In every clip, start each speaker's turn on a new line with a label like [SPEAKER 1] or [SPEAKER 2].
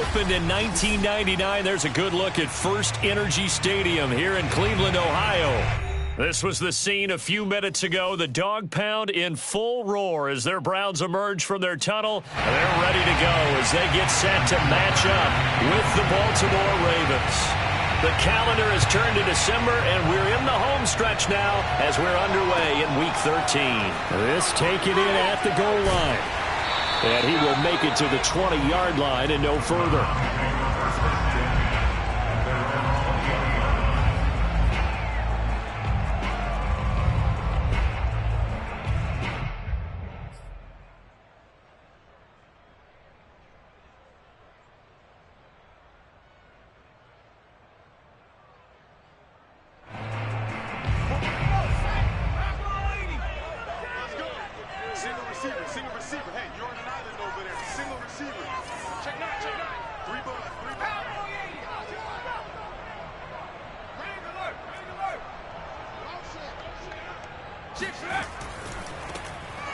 [SPEAKER 1] opened in 1999. There's a good look at First Energy Stadium here in Cleveland, Ohio. This was the scene a few minutes ago. The Dog Pound in full roar as their Browns emerge from their tunnel. They're ready to go as they get set to match up with the Baltimore Ravens. The calendar has turned to December, and we're in the home stretch now as we're underway in Week 13. This taken in at the goal line. And he will make it to the 20-yard line and no further.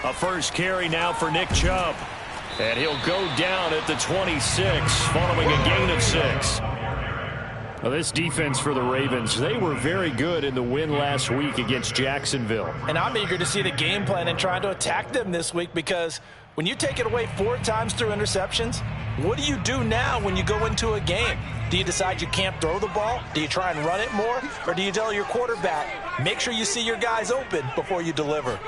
[SPEAKER 1] A first carry now for Nick Chubb. And he'll go down at the 26 following a gain of 6. Well, this defense for the Ravens, they were very good in the win last week against Jacksonville.
[SPEAKER 2] And I'm eager to see the game plan and trying to attack them this week, because when you take it away 4 times through interceptions, what do you do now when you go into a game? Do you decide you can't throw the ball? Do you try and run it more? Or do you tell your quarterback, make sure you see your guys open before you deliver?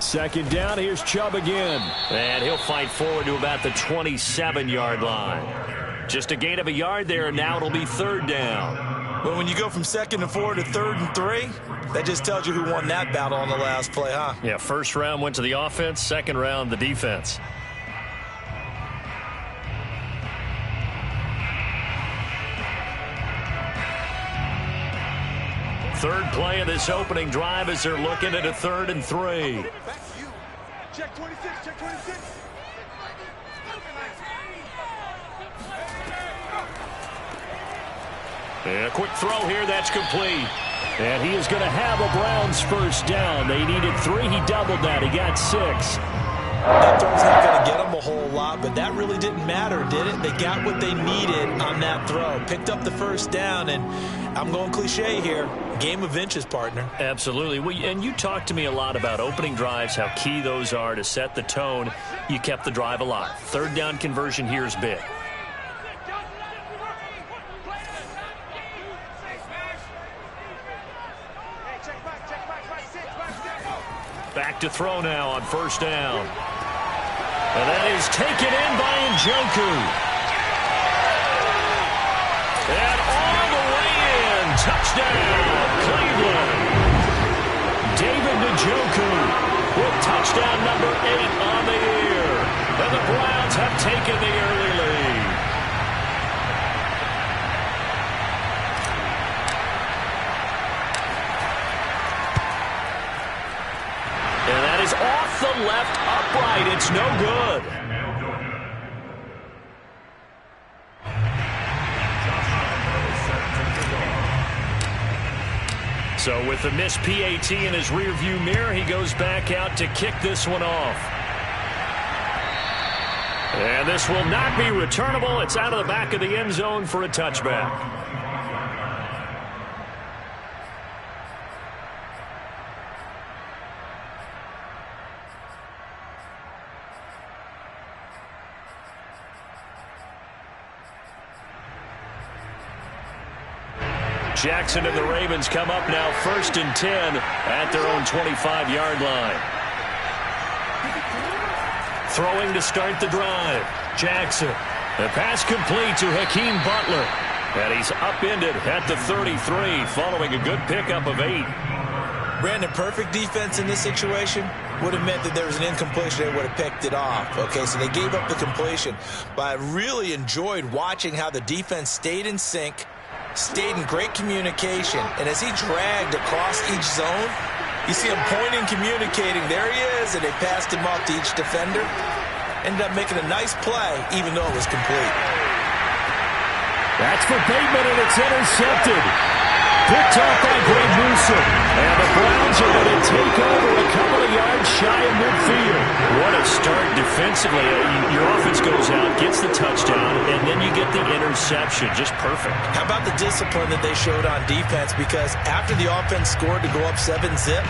[SPEAKER 1] Second down, here's Chubb again. And he'll fight forward to about the 27-yard line. Just a gain of a yard there, and now it'll be third down.
[SPEAKER 2] But when you go from 2nd and 4 to 3rd and 3, that just tells you who won that battle on the last play, huh?
[SPEAKER 1] Yeah, first round went to the offense, second round the defense. Third play of this opening drive as they're looking at a 3rd and 3.
[SPEAKER 3] Check 26, check 26.
[SPEAKER 1] And a quick throw here, that's complete. And he is going to have a Browns first down. They needed 3, he doubled that, he got 6.
[SPEAKER 2] That throw's not going to get them a whole lot, but that really didn't matter, did it? They got what they needed on that throw. Picked up the first down, and I'm going cliche here. Game of inches, partner.
[SPEAKER 1] Absolutely. Well, and you talked to me a lot about opening drives, how key those are to set the tone. You kept the drive alive. Third down conversion here is big. Back to throw now on first down. And that is taken in by Njoku. And all the way in. Touchdown, Cleveland. David Njoku with touchdown number 8 on the year. And the Browns have taken the early lead. And that is off the left upright. It's no good. So with the missed PAT in his rearview mirror, he goes back out to kick this one off. And this will not be returnable. It's out of the back of the end zone for a touchback. Jackson and the Ravens come up now 1st and 10 at their own 25-yard line. Throwing to start the drive. Jackson. The pass complete to Hakeem Butler. And he's upended at the 33 following a good pickup of 8.
[SPEAKER 2] Brandon, perfect defense in this situation would have meant that there was an incompletion. They would have picked it off. Okay, so they gave up the completion. But I really enjoyed watching how the defense stayed in sync, stayed in great communication, and as he dragged across each zone, you see him pointing, communicating. There he is, and they passed him off to each defender. Ended up making a nice play, even though it was complete.
[SPEAKER 1] That's for Bateman, and it's intercepted. Picked off by Greg Newsome. And the Browns are going to take over a couple of yards shy of midfield. What a start defensively. Your offense goes out, gets the touchdown, and then you get the interception. Just perfect.
[SPEAKER 2] How about the discipline that they showed on defense? Because after the offense scored to go up 7-zip,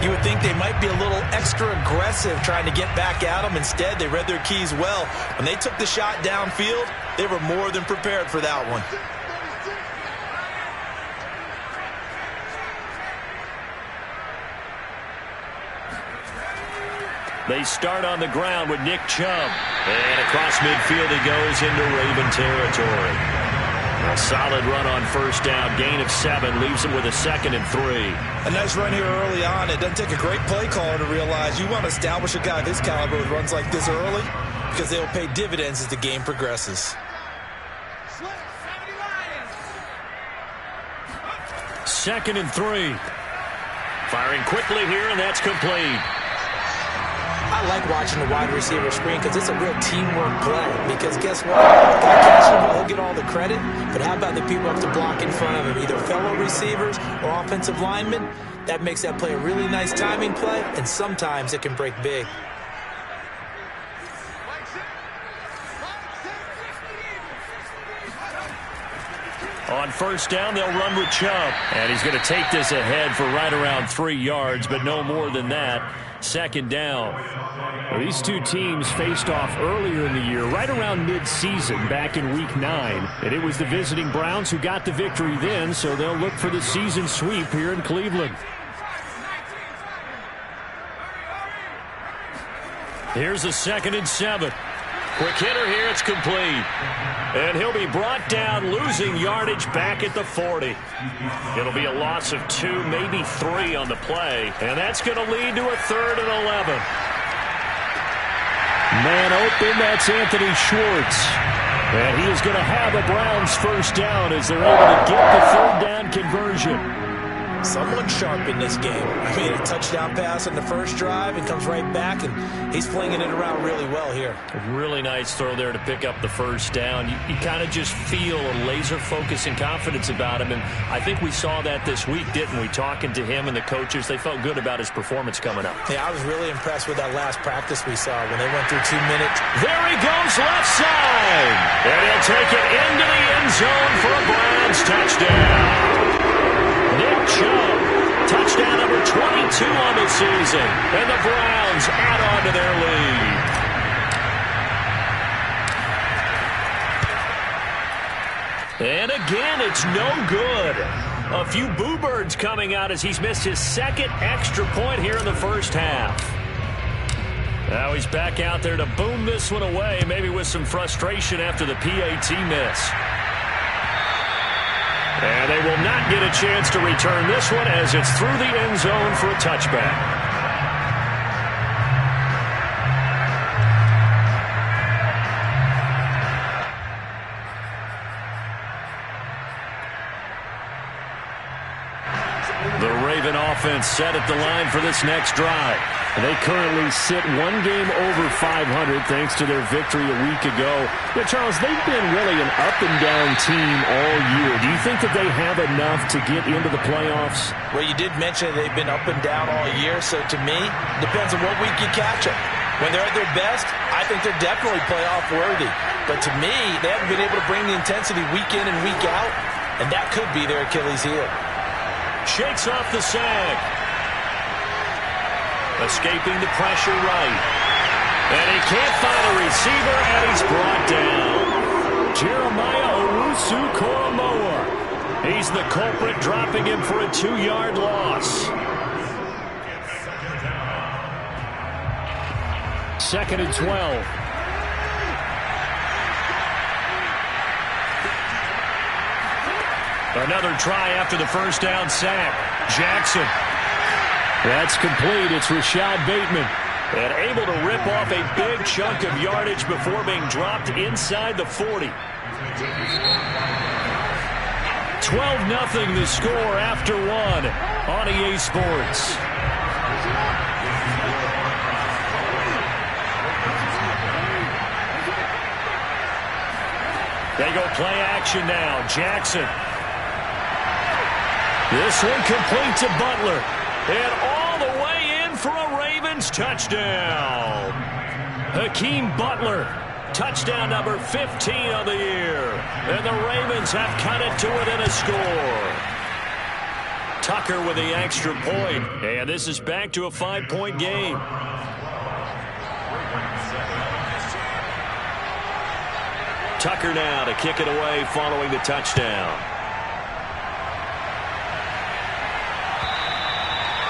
[SPEAKER 2] you would think they might be a little extra aggressive trying to get back at them. Instead, they read their keys well. When they took the shot downfield, they were more than prepared for that one.
[SPEAKER 1] They start on the ground with Nick Chubb. And across midfield he goes into Raven territory. A solid run on first down. Gain of 7 leaves him with a 2nd and 3.
[SPEAKER 2] A nice run here early on. It doesn't take a great play caller to realize you want to establish a guy this caliber with runs like this early because they'll pay dividends as the game progresses.
[SPEAKER 1] 2nd and 3. Firing quickly here, and that's complete.
[SPEAKER 2] I like watching the wide receiver screen because it's a real teamwork play. Because guess what? The guy catching the ball, he'll get all the credit. But how about the people up to block in front of him? Either fellow receivers or offensive linemen. That makes that play a really nice timing play. And sometimes it can break big.
[SPEAKER 1] On first down, they'll run with Chubb. And he's going to take this ahead for right around 3 yards, but no more than that. 2nd down.
[SPEAKER 4] Well, these two teams faced off earlier in the year, right around mid-season, back in Week 9. And it was the visiting Browns who got the victory then, so they'll look for the season sweep here in Cleveland.
[SPEAKER 1] Here's a 2nd and 7. Quick hitter here, it's complete. And he'll be brought down, losing yardage back at the 40. It'll be a loss of 2, maybe 3 on the play. And that's going to lead to a 3rd and 11.
[SPEAKER 4] Man open, that's Anthony Schwartz. And he is going to have a Browns first down as they're able to get the 3rd down conversion.
[SPEAKER 2] Someone sharp in this game. I mean, a touchdown pass on the first drive and comes right back, and he's flinging it around really well here.
[SPEAKER 1] A really nice throw there to pick up the first down. You kind of just feel a laser focus and confidence about him, and I think we saw that this week, didn't we? Talking to him and the coaches, they felt good about his performance coming up.
[SPEAKER 2] Yeah, I was really impressed with that last practice we saw when they went through 2 minutes.
[SPEAKER 1] There he goes, left side, and he'll take it into the end zone for a Browns touchdown. Nick Chubb, touchdown number 22 on the season, and the Browns add on to their lead. And again, it's no good. A few boo birds coming out as he's missed his 2nd extra point here in the first half. Now he's back out there to boom this one away, maybe with some frustration after the PAT miss. And they will not get a chance to return this one as it's through the end zone for a touchback. The Raven offense set at the line for this next drive.
[SPEAKER 4] They currently sit 1 game over 500 thanks to their victory a week ago. Yeah, Charles, they've been really an up-and-down team all year. Do you think that they have enough to get into the playoffs?
[SPEAKER 2] Well, you did mention they've been up and down all year, so to me, depends on what week you catch them. When they're at their best, I think they're definitely playoff-worthy. But to me, they haven't been able to bring the intensity week in and week out, and that could be their Achilles heel.
[SPEAKER 1] Shakes off the sack. Escaping the pressure right. And he can't find a receiver, and he's brought down. Jeremiah Owusu-Koramoah. He's the culprit, dropping him for a 2-yard loss.
[SPEAKER 4] 2nd and 12.
[SPEAKER 1] Another try after the first down sack. Jackson.
[SPEAKER 4] That's complete. It's Rashad Bateman.
[SPEAKER 1] And able to rip off a big chunk of yardage before being dropped inside the 40. 12-0 the score after 1 on EA Sports. They go play action now. Jackson. This one complete to Butler. And all the way in for a Ravens touchdown. Hakeem Butler, touchdown number 15 of the year. And the Ravens have cut it to within a score. Tucker with the extra point. And this is back to a 5-point game. Tucker now to kick it away following the touchdown.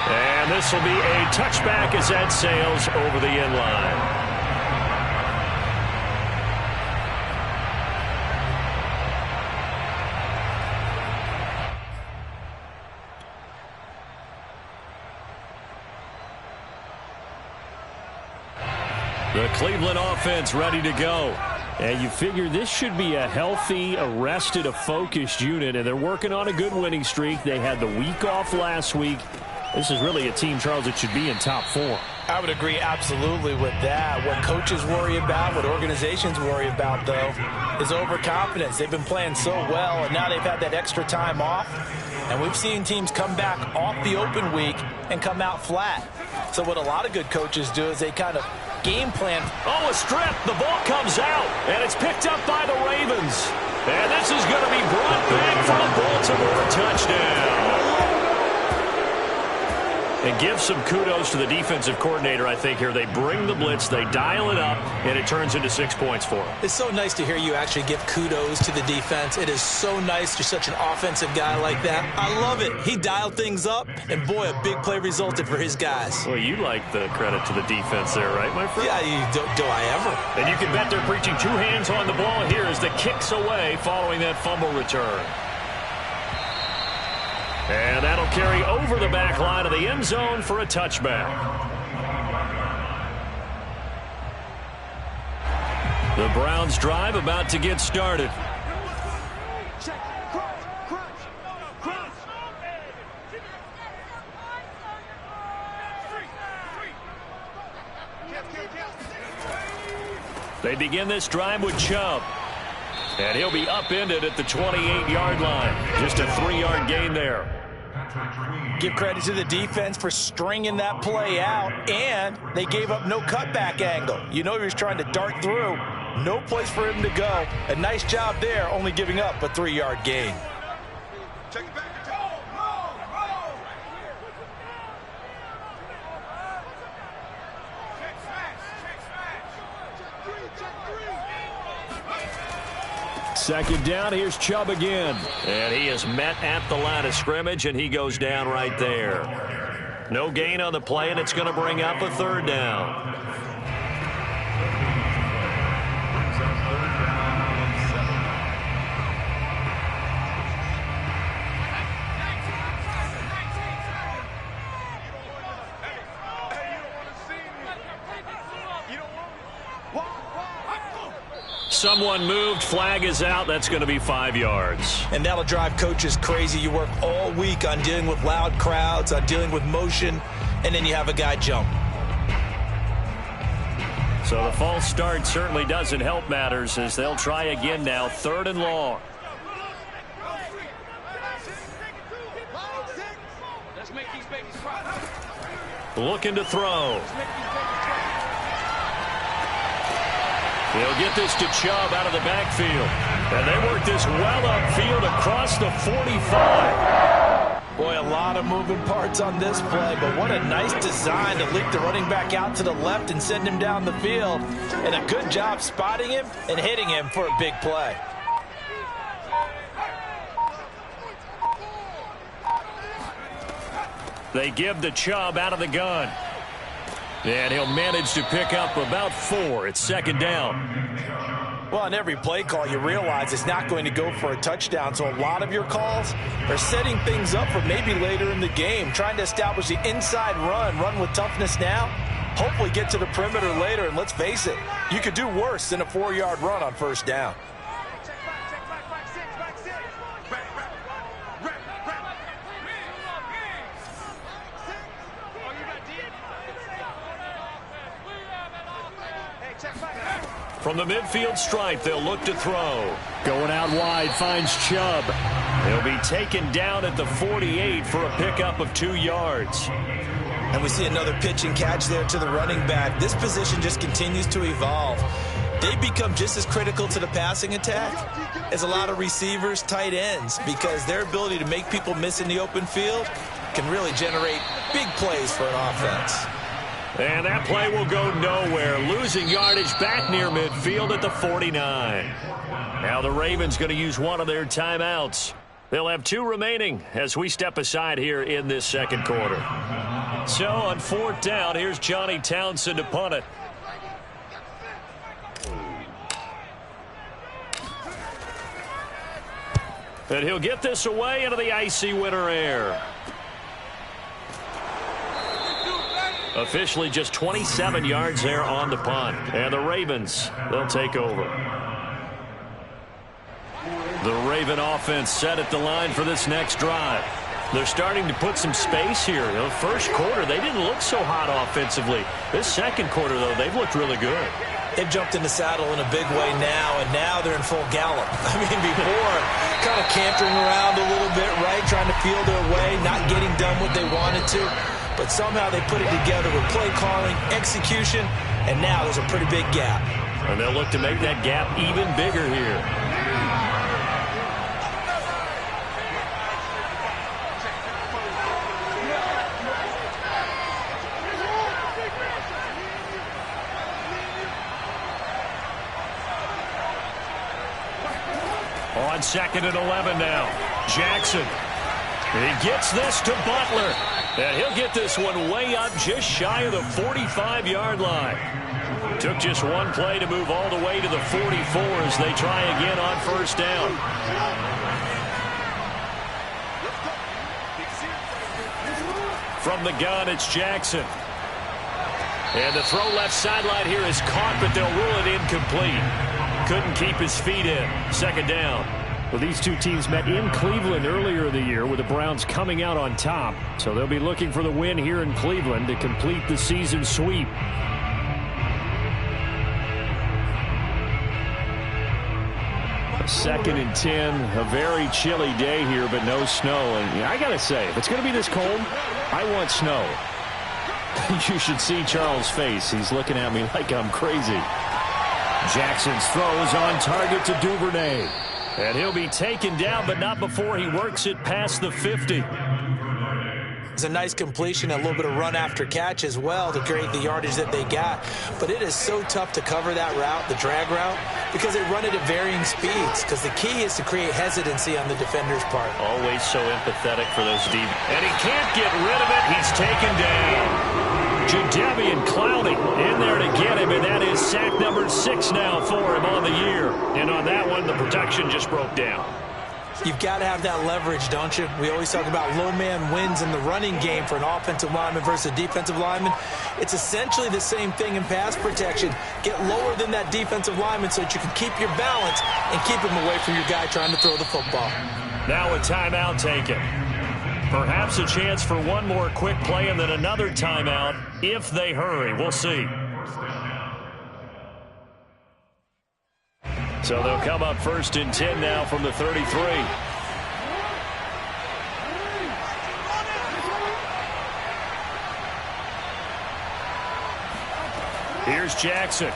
[SPEAKER 1] And this will be a touchback as that sails over the end line. The Cleveland offense ready to go. And you figure this should be a healthy, arrested, a focused unit, and they're working on a good winning streak. They had the week off last week. This is really a team, Charles, that should be in top 4.
[SPEAKER 2] I would agree absolutely with that. What coaches worry about, what organizations worry about, though, is overconfidence. They've been playing so well, and now they've had that extra time off. And we've seen teams come back off the open week and come out flat. So what a lot of good coaches do is they kind of game plan.
[SPEAKER 1] Oh, a strip. The ball comes out, and it's picked up by the Ravens. And this is going to be brought back for a Baltimore touchdown. And give some kudos to the defensive coordinator, I think, here. They bring the blitz, they dial it up, and it turns into 6 points for them.
[SPEAKER 2] It's so nice to hear you actually give kudos to the defense. It is so nice. You're such an offensive guy like that. I love it. He dialed things up, and boy, a big play resulted for his guys.
[SPEAKER 1] Well, you like the credit to the defense there, right, my friend?
[SPEAKER 2] Yeah, do I ever?
[SPEAKER 1] And you can bet they're preaching 2 hands on the ball here as the kicks away following that fumble return. And that'll carry over the back line of the end zone for a touchback. The Browns drive about to get started. They begin this drive with Chubb. And he'll be upended at the 28-yard line. Just a 3-yard gain there.
[SPEAKER 2] Give credit to the defense for stringing that play out, and they gave up no cutback angle. You know he was trying to dart through. No place for him to go. A nice job there, only giving up a 3-yard gain.
[SPEAKER 3] Check it back.
[SPEAKER 1] Second down, here's Chubb again. And he is met at the line of scrimmage, and he goes down right there. No gain on the play, and it's going to bring up a 3rd down. Someone moved. Flag is out. That's going to be 5 yards.
[SPEAKER 2] And that'll drive coaches crazy. You work all week on dealing with loud crowds, on dealing with motion, and then you have a guy jump.
[SPEAKER 1] So the false start certainly doesn't help matters as they'll try again now. 3rd and long. Looking to throw. He'll get this to Chubb out of the backfield. And they work this well upfield across the 45.
[SPEAKER 2] Boy, a lot of moving parts on this play, but what a nice design to leak the running back out to the left and send him down the field. And a good job spotting him and hitting him for a big play.
[SPEAKER 1] They give the Chubb out of the gun. And he'll manage to pick up about 4. It's 2nd down.
[SPEAKER 2] Well, on every play call, you realize it's not going to go for a touchdown. So a lot of your calls are setting things up for maybe later in the game, trying to establish the inside run with toughness now, hopefully get to the perimeter later. And let's face it, you could do worse than a 4-yard run on 1st down.
[SPEAKER 1] From the midfield stripe, they'll look to throw.
[SPEAKER 4] Going out wide, finds Chubb.
[SPEAKER 1] He'll be taken down at the 48 for a pickup of 2 yards.
[SPEAKER 2] And we see another pitch and catch there to the running back. This position just continues to evolve. They become just as critical to the passing attack as a lot of receivers, tight ends, because their ability to make people miss in the open field can really generate big plays for an offense.
[SPEAKER 1] And that play will go nowhere, losing yardage back near midfield at the 49. Now the Ravens going to use one of their timeouts. They'll have 2 remaining as we step aside here in this second quarter. So on 4th down, here's Johnny Townsend to punt it. And he'll get this away into the icy winter air. Officially just 27 yards there on the punt. And the Ravens, they'll take over. The Raven offense set at the line for this next drive. They're starting to put some space here. The first quarter, they didn't look so hot offensively. This second quarter, though, they've looked really good.
[SPEAKER 2] They've jumped in the saddle in a big way now, and now they're in full gallop. I mean, before, kind of cantering around a little bit, right, trying to feel their way, not getting done what they wanted to. But somehow they put it together with play calling, execution, and now there's a pretty big gap.
[SPEAKER 1] And they'll look to make that gap even bigger here. On 2nd and 11 now. Jackson. He gets this to Butler. And he'll get this one way up just shy of the 45-yard line. Took just one play to move all the way to the 44 as they try again on 1st down. From the gun, it's Jackson. And the throw left sideline here is caught, but they'll rule it incomplete. Couldn't keep his feet in. 2nd down.
[SPEAKER 4] Well, these two teams met in Cleveland earlier in the year with the Browns coming out on top. So they'll be looking for the win here in Cleveland to complete the season sweep. A 2nd and 10, a very chilly day here, but no snow. And yeah, I got to say, if it's going to be this cold, I want snow. You should see Charles' face. He's looking at me like I'm crazy. Jackson's throws on target to Duvernay.
[SPEAKER 1] And he'll be taken down, but not before he works it past the 50.
[SPEAKER 2] It's a nice completion, a little bit of run after catch as well to create the yardage that they got. But it is so tough to cover that route, the drag route, because they run it at varying speeds. Because the key is to create hesitancy on the defender's part.
[SPEAKER 1] Always so empathetic for those deep. And he can't get rid of it. He's taken down. Jadeveon Clowney in there to get him, and that is sack number 6 now for him on the year. And on that one, the protection just broke down.
[SPEAKER 2] You've got to have that leverage, don't you? We always talk about low man wins in the running game for an offensive lineman versus a defensive lineman. It's essentially the same thing in pass protection. Get lower than that defensive lineman so that you can keep your balance and keep him away from your guy trying to throw the football.
[SPEAKER 1] Now a timeout taken. Perhaps a chance for one more quick play and then another timeout if they hurry. We'll see. So they'll come up 1st and 10 now from the 33. Here's Jackson.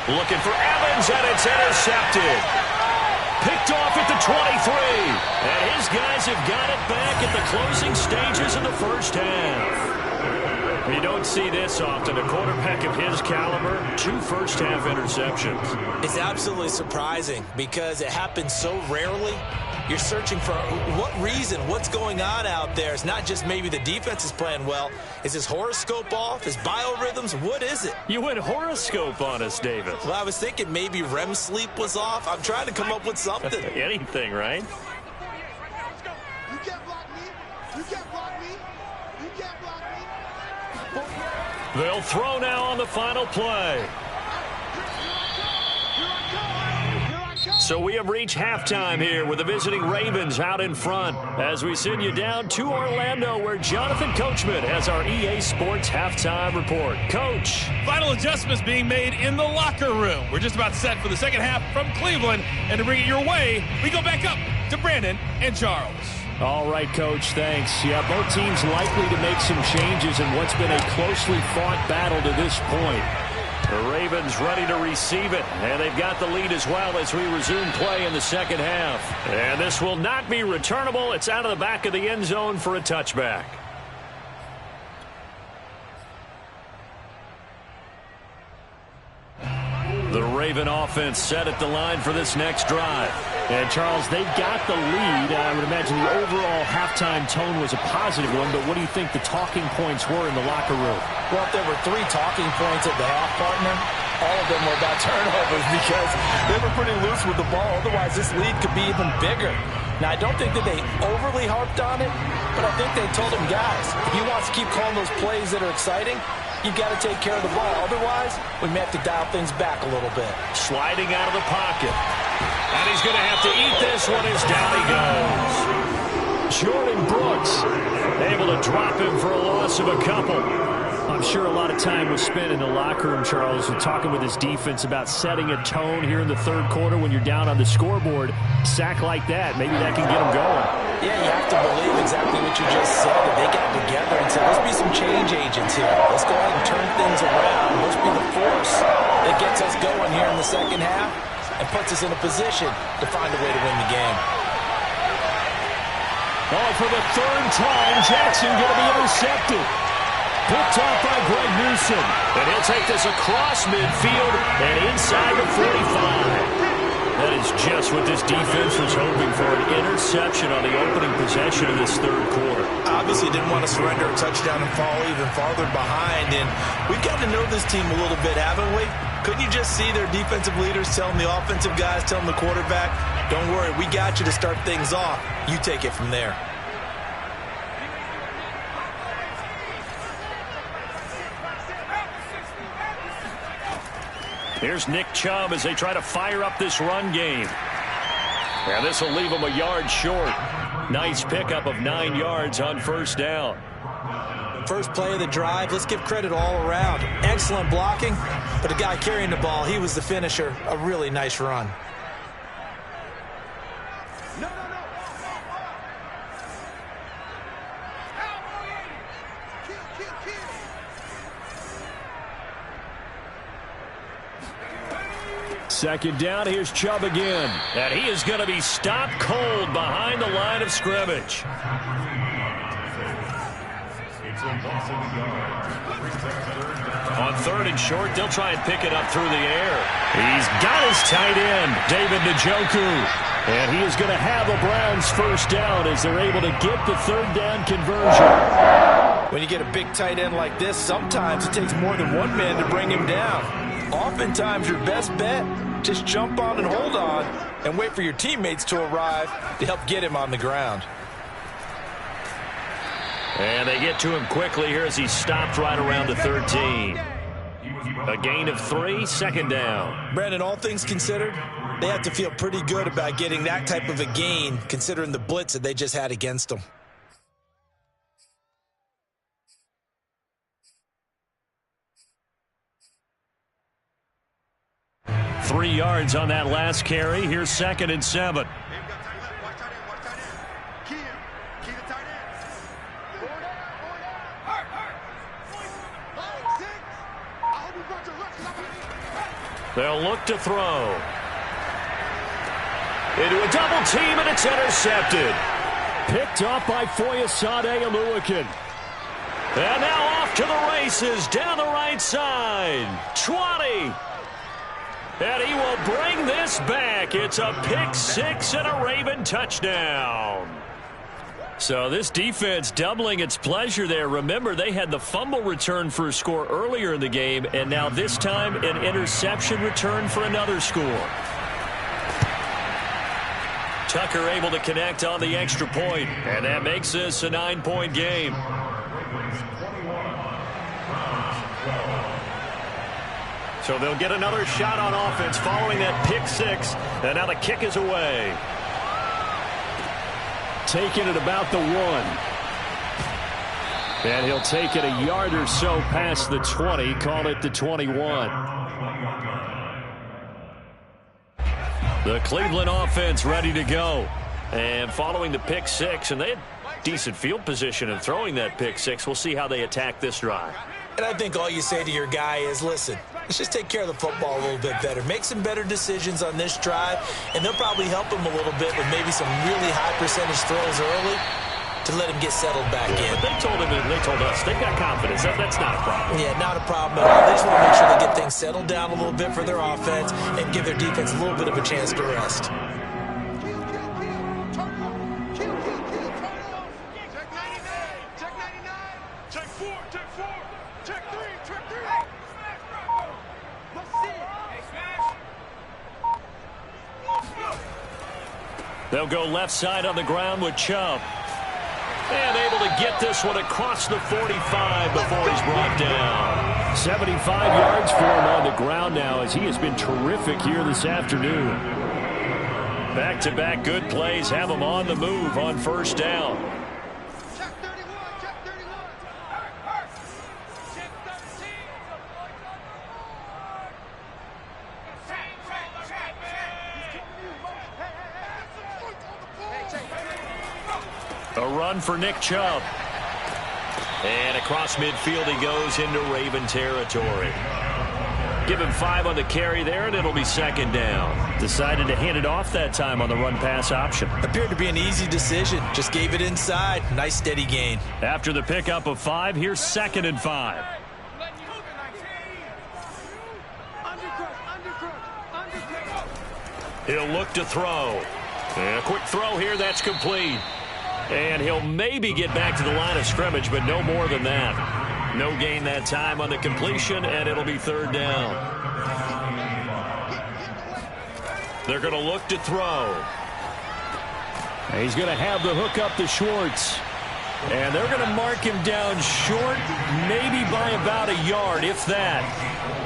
[SPEAKER 1] Looking for Evans, and it's intercepted. Picked off at the 23. And his guys have got it back at the closing stages of the first half. You don't see this often. A quarterback of his caliber, 2 first-half interceptions.
[SPEAKER 2] It's absolutely surprising because it happens so rarely. You're searching for what reason, what's going on out there. It's not just maybe the defense is playing well. Is his horoscope off? His biorhythms? What is it?
[SPEAKER 1] You went horoscope on us, David.
[SPEAKER 2] Well, I was thinking maybe REM sleep was off. I'm trying to come up with something.
[SPEAKER 1] Anything, right?
[SPEAKER 3] You can't block me. You can't block me. You can't block me.
[SPEAKER 1] They'll throw now on the final play. So we have reached halftime here with the visiting Ravens out in front as we send you down to Orlando where Jonathan Coachman has our EA Sports halftime report. Coach.
[SPEAKER 5] Final adjustments being made in the locker room. We're just about set for the second half from Cleveland. And to bring it your way, we go back up to Brandon and Charles.
[SPEAKER 4] All right, Coach, thanks. Yeah, both teams likely to make some changes in what's been a closely fought battle to this point.
[SPEAKER 1] The Ravens ready to receive it, and they've got the lead as well as we resume play in the second half. And this will not be returnable. It's out of the back of the end zone for a touchback. The Raven offense set at the line for this next drive.
[SPEAKER 4] And, Charles, they've got the lead. I would imagine the overall halftime tone was a positive one, but what do you think the talking points were in the locker room?
[SPEAKER 2] Well, if there were 3 talking points at the half, partner, all of them were about turnovers because they were pretty loose with the ball. Otherwise, this lead could be even bigger. Now, I don't think that they overly harped on it, but I think they told them, guys, if you want to keep calling those plays that are exciting, you've got to take care of the ball. Otherwise, we may have to dial things back a little bit.
[SPEAKER 1] Sliding out of the pocket. And he's going to have to eat this one as down he goes.
[SPEAKER 4] Jordan Brooks able to drop him for a loss of a couple. I'm sure a lot of time was spent in the locker room, Charles, and talking with his defense about setting a tone here in the third quarter when you're down on the scoreboard. Sack like that, maybe that can get them going.
[SPEAKER 2] Yeah, you have to believe exactly what you just said. That they got together and said, let's be some change agents here. Let's go ahead and turn things around. Let's be the force that gets us going here in the second half and puts us in a position to find a way to win the game.
[SPEAKER 4] Oh, for the third time, Jackson going to be intercepted. Picked off by Greg Newsom.
[SPEAKER 1] And he'll take this across midfield and inside the 45. That is just what this defense was hoping for, an interception on the opening possession of this third quarter.
[SPEAKER 2] Obviously didn't want to surrender a touchdown and fall even farther behind. And we've got to know this team a little bit, haven't we? Couldn't you just see their defensive leaders telling the offensive guys, telling the quarterback, don't worry, we got you to start things off. You take it from there.
[SPEAKER 1] Here's Nick Chubb as they try to fire up this run game. And this will leave them a yard short. Nice pickup of 9 yards on first down.
[SPEAKER 2] First play of the drive, let's give credit all around. Excellent blocking, but the guy carrying the ball, he was the finisher. A really nice run.
[SPEAKER 4] Second down, here's Chubb again.
[SPEAKER 1] And he is going to be stopped cold behind the line of scrimmage. On third and short, they'll try and pick it up through the air. He's got his tight end, David Njoku.
[SPEAKER 4] And he is going to have the Browns first down as they're able to get the third down conversion.
[SPEAKER 2] When you get a big tight end like this, sometimes it takes more than one man to bring him down. Oftentimes, your best bet, just jump on and hold on and wait for your teammates to arrive to help get him on the ground.
[SPEAKER 1] And they get to him quickly here as he stopped right around the 13. A gain of 3, second down.
[SPEAKER 2] Brandon, all things considered, they have to feel pretty good about getting that type of a gain considering the blitz that they just had against them.
[SPEAKER 1] Three yards on that last carry. Here's second and 7. They'll look to throw. Into a double team, and it's intercepted.
[SPEAKER 4] Picked off by Foyesade Oluokun.
[SPEAKER 1] And now off to the races down the right side. 20. And he will bring this back. It's a pick six and a Raven touchdown. So this defense doubling its pleasure there. Remember, they had the fumble return for a score earlier in the game, and now this time an interception return for another score. Tucker able to connect on the extra point, and that makes this a 9-point game. So they'll get another shot on offense following that pick six. And now the kick is away.
[SPEAKER 4] Taking it about the 1. And he'll take it a yard or so past the 20. Call it the 21.
[SPEAKER 1] The Cleveland offense ready to go. And following the pick six, and they had decent field position in throwing that pick six. We'll see how they attack this drive.
[SPEAKER 2] And I think all you say to your guy is, listen, let's just take care of the football a little bit better. Make some better decisions on this drive, and they'll probably help him a little bit with maybe some really high percentage throws early to let him get settled back in.
[SPEAKER 1] But they told him, and they told us, they've got confidence. That's not a problem.
[SPEAKER 2] Yeah, not a problem at all. They just want to make sure they get things settled down a little bit for their offense and give their defense a little bit of a chance to rest.
[SPEAKER 1] They'll go left side on the ground with Chubb. And able to get this one across the 45 before he's brought down.
[SPEAKER 4] 75 yards for him on the ground now as he has been terrific here this afternoon.
[SPEAKER 1] Back-to-back good plays have him on the move on first down.
[SPEAKER 3] Check 31, check 31. Check 13.
[SPEAKER 1] A run for Nick Chubb. And across midfield he goes into Raven territory. Give him 5 on the carry there, and it'll be second down.
[SPEAKER 4] Decided to hand it off that time on the run-pass option.
[SPEAKER 2] Appeared to be an easy decision. Just gave it inside. Nice steady gain.
[SPEAKER 1] After the pickup of 5, here's 2nd and 5. He'll look to throw. And a quick throw here, that's complete. And he'll maybe get back to the line of scrimmage, but no more than that. No gain that time on the completion, and it'll be third down. They're going to look to throw.
[SPEAKER 4] He's going to have the hook up to Schwartz.
[SPEAKER 1] And they're going to mark him down short, maybe by about a yard, if that.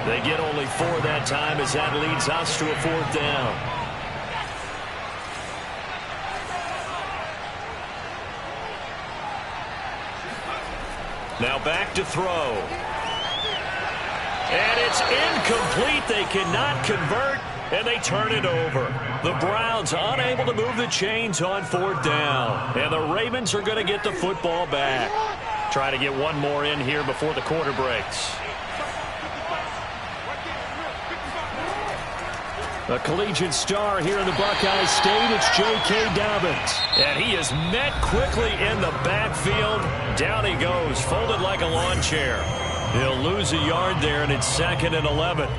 [SPEAKER 1] They get only 4 that time as that leads us to a 4th down. Now back to throw. And it's incomplete. They cannot convert, and they turn it over. The Browns unable to move the chains on 4th down. And the Ravens are going to get the football back. Try to get one more in here before the quarter breaks.
[SPEAKER 4] A collegiate star here in the Buckeye State, it's J.K. Dobbins.
[SPEAKER 1] And he is met quickly in the backfield. Down he goes, folded like a lawn chair. He'll lose a yard there, and it's 2nd and 11.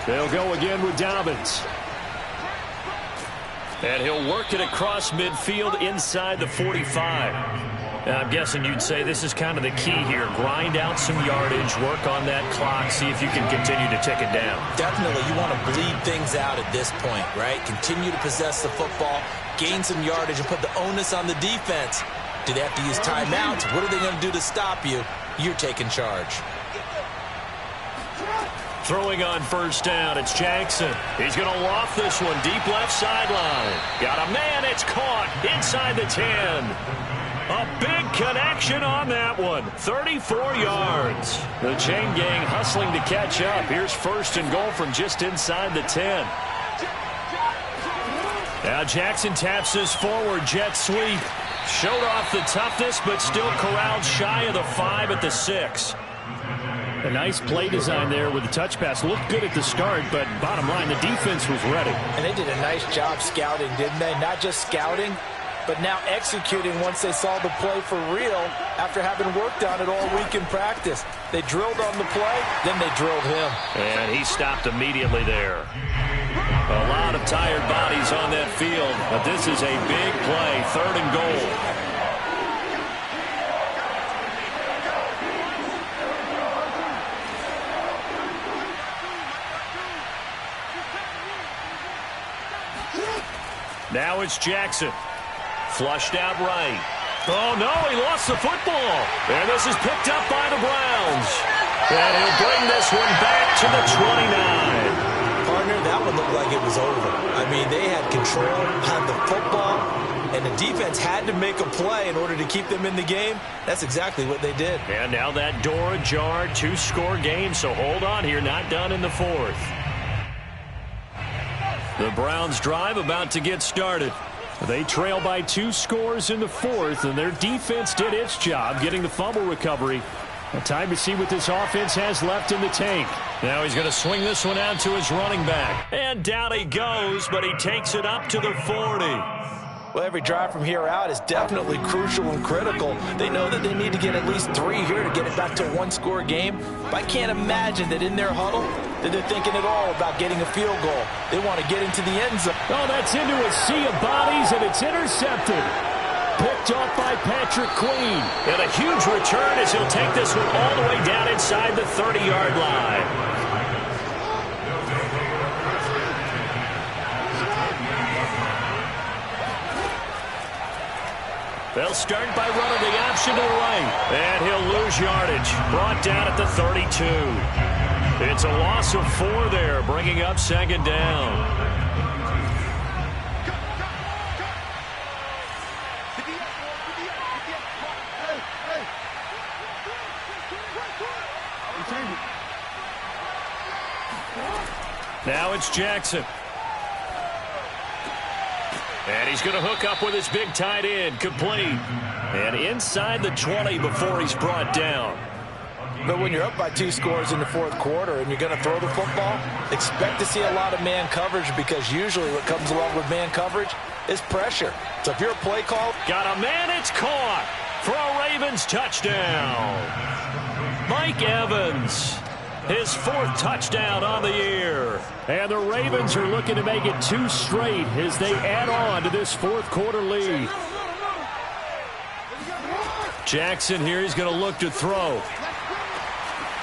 [SPEAKER 4] They'll go again with Dobbins.
[SPEAKER 1] And he'll work it across midfield inside the 45. Now, I'm guessing you'd say this is kind of the key here. Grind out some yardage, work on that clock, see if you can continue to tick it down.
[SPEAKER 2] Definitely, you want to bleed things out at this point, right? Continue to possess the football, gain some yardage, and put the onus on the defense. Do they have to use timeouts? What are they going to do to stop you? You're taking charge.
[SPEAKER 1] Throwing on first down, it's Jackson. He's going to loft this one deep left sideline. Got a man, it's caught inside the 10. A big connection on that one. 34 yards. The chain gang hustling to catch up. Here's 1st and goal from just inside the 10. Now Jackson taps this forward jet sweep. Showed off the toughness, but still corralled shy of the 5 at the 6.
[SPEAKER 4] A nice play design there with the touch pass. Looked good at the start, but bottom line, the defense was ready.
[SPEAKER 2] And they did a nice job scouting, didn't they? Not just scouting, but now executing once they saw the play for real after having worked on it all week in practice. They drilled on the play, then they drilled him.
[SPEAKER 1] And he stopped immediately there. A lot of tired bodies on that field, but this is a big play, 3rd and goal. Now it's Jackson. Flushed out right. Oh, no, he lost the football. And this is picked up by the Browns. And he'll bring this one back to the 29.
[SPEAKER 2] Partner, that one looked like it was over. I mean, they had control, had the football, and the defense had to make a play in order to keep them in the game. That's exactly what they did.
[SPEAKER 1] And now that door ajar, 2-score game, so hold on here, not done in the fourth. The Browns drive about to get started. They trail by 2 scores in the fourth, and their defense did its job getting the fumble recovery. Time to see what this offense has left in the tank. Now he's going to swing this one out to his running back. And down he goes, but he takes it up to the 40.
[SPEAKER 2] Well, every drive from here out is definitely crucial and critical. They know that they need to get at least 3 here to get it back to a 1-score game. But I can't imagine that in their huddle that they're thinking at all about getting a field goal. They want to get into the end zone.
[SPEAKER 4] Oh, that's into a sea of bodies, and it's intercepted. Picked off by Patrick Queen.
[SPEAKER 1] And a huge return as he'll take this one all the way down inside the 30-yard line. They'll start by running the option to the right. And he'll lose yardage. Brought down at the 32. It's a loss of 4 there, bringing up second down. Now it's Jackson. And he's going to hook up with his big tight end, complete. And inside the 20 before he's brought down.
[SPEAKER 2] But when you're up by 2 scores in the fourth quarter and you're going to throw the football, expect to see a lot of man coverage, because usually what comes along with man coverage is pressure. So if you're a play call,
[SPEAKER 1] got a man, it's caught for a Ravens touchdown. Mike Evans, his 4th touchdown on the year.
[SPEAKER 4] And the Ravens are looking to make it 2 straight as they add on to this fourth quarter lead.
[SPEAKER 1] Jackson here, he's going to look to throw.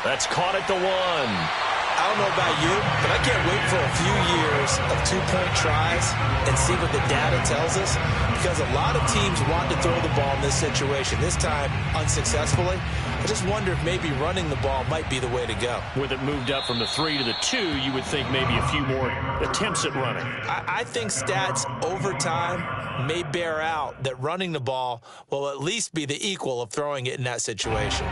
[SPEAKER 1] That's caught at the 1.
[SPEAKER 2] I don't know about you, but I can't wait for a few years of 2-point tries and see what the data tells us, because a lot of teams want to throw the ball in this situation. This time, unsuccessfully. I just wonder if maybe running the ball might be the way to go.
[SPEAKER 1] With it moved up from the 3 to the 2, you would think maybe a few more attempts at running.
[SPEAKER 2] I think stats over time may bear out that running the ball will at least be the equal of throwing it in that situation.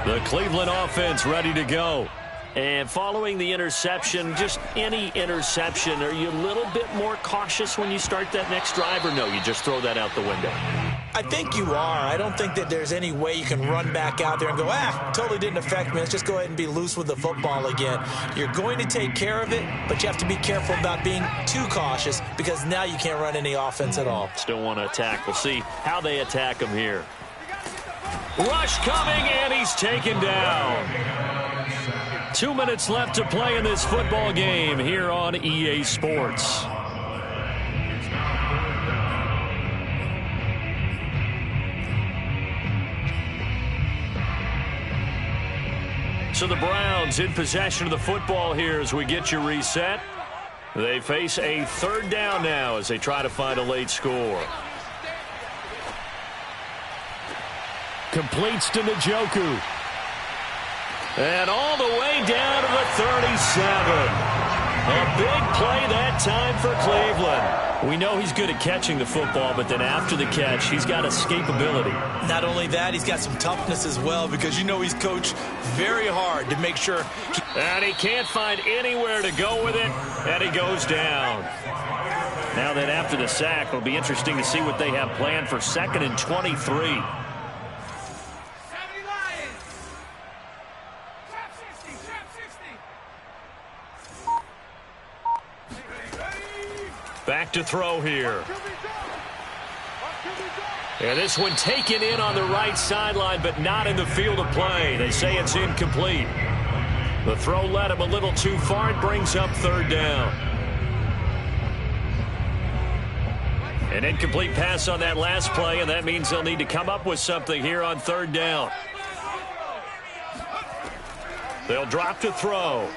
[SPEAKER 1] The Cleveland offense ready to go. And following the interception, just any interception, are you a little bit more cautious when you start that next drive, or no, you just throw that out the window?
[SPEAKER 2] I think you are. I don't think that there's any way you can run back out there and go, totally didn't affect me. Let's just go ahead and be loose with the football again. You're going to take care of it, but you have to be careful about being too cautious, because now you can't run any offense at all.
[SPEAKER 1] Still want to attack. We'll see how they attack him here. Rush coming, and he's taken down. 2 minutes left to play in this football game here on EA Sports. So the Browns in possession of the football here as we get you reset. They face a 3rd down now as they try to find a late score.
[SPEAKER 4] Completes to Njoku.
[SPEAKER 1] And all the way down to the 37. A big play that time for Cleveland. We know he's good at catching the football, but then after the catch, he's got escapability.
[SPEAKER 2] Not only that, he's got some toughness as well, because you know he's coached very hard to make sure.
[SPEAKER 1] And he can't find anywhere to go with it, and he goes down. Now that after the sack, it'll be interesting to see what they have planned for 2nd and 23. Back to throw here. And this one taken in on the right sideline, but not in the field of play. They say it's incomplete. The throw led him a little too far. It brings up 3rd down. An incomplete pass on that last play, and that means they'll need to come up with something here on 3rd down. They'll drop to throw.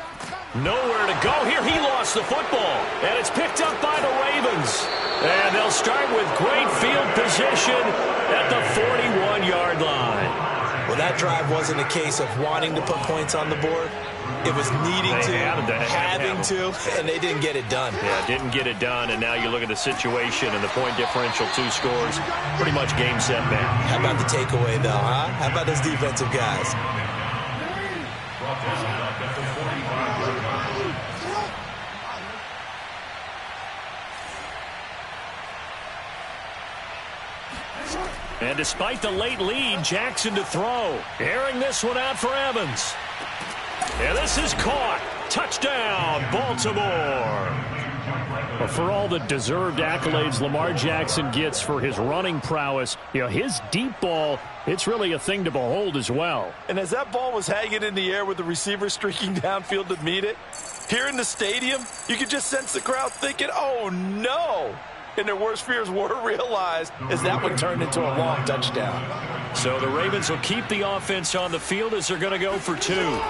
[SPEAKER 1] Nowhere to go here. He lost the football, and it's picked up by the Ravens. And they'll start with great field position at the 41-yard line.
[SPEAKER 2] Well, that drive wasn't a case of wanting to put points on the board. It was needing to, having to, and they didn't get it done.
[SPEAKER 1] Yeah, didn't get it done, and now you look at the situation and the point differential, 2 scores, pretty much game, set, match.
[SPEAKER 2] How about the takeaway, though, huh? How about those defensive guys?
[SPEAKER 1] And despite the late lead, Jackson to throw. Airing this one out for Evans. And this is caught. Touchdown, Baltimore.
[SPEAKER 4] Well, for all the deserved accolades Lamar Jackson gets for his running prowess, his deep ball, it's really a thing to behold as well.
[SPEAKER 6] And as that ball was hanging in the air with the receiver streaking downfield to meet it, here in the stadium, you could just sense the crowd thinking, oh, no. And their worst fears were realized as that one turned into a long touchdown.
[SPEAKER 1] So the Ravens will keep the offense on the field as they're going to go for 2.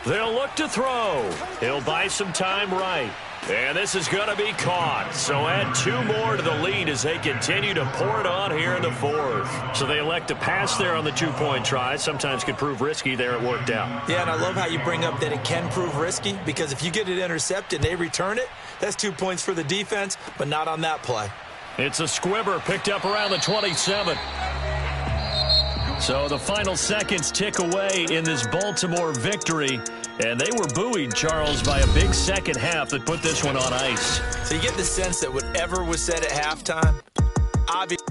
[SPEAKER 1] They'll look to throw. He'll buy some time right. And this is going to be caught. So add 2 more to the lead as they continue to pour it on here in the 4th. So they elect to pass there on the 2-point try. Sometimes could prove risky there. It worked out.
[SPEAKER 2] Yeah, and I love how you bring up that it can prove risky, because if you get it intercepted and they return it, that's 2 points for the defense, but not on that play.
[SPEAKER 1] It's a squibber picked up around the 27. So the final seconds tick away in this Baltimore victory. And they were buoyed, Charles, by a big second half that put this one on ice.
[SPEAKER 2] So you get the sense that whatever was said at halftime, obviously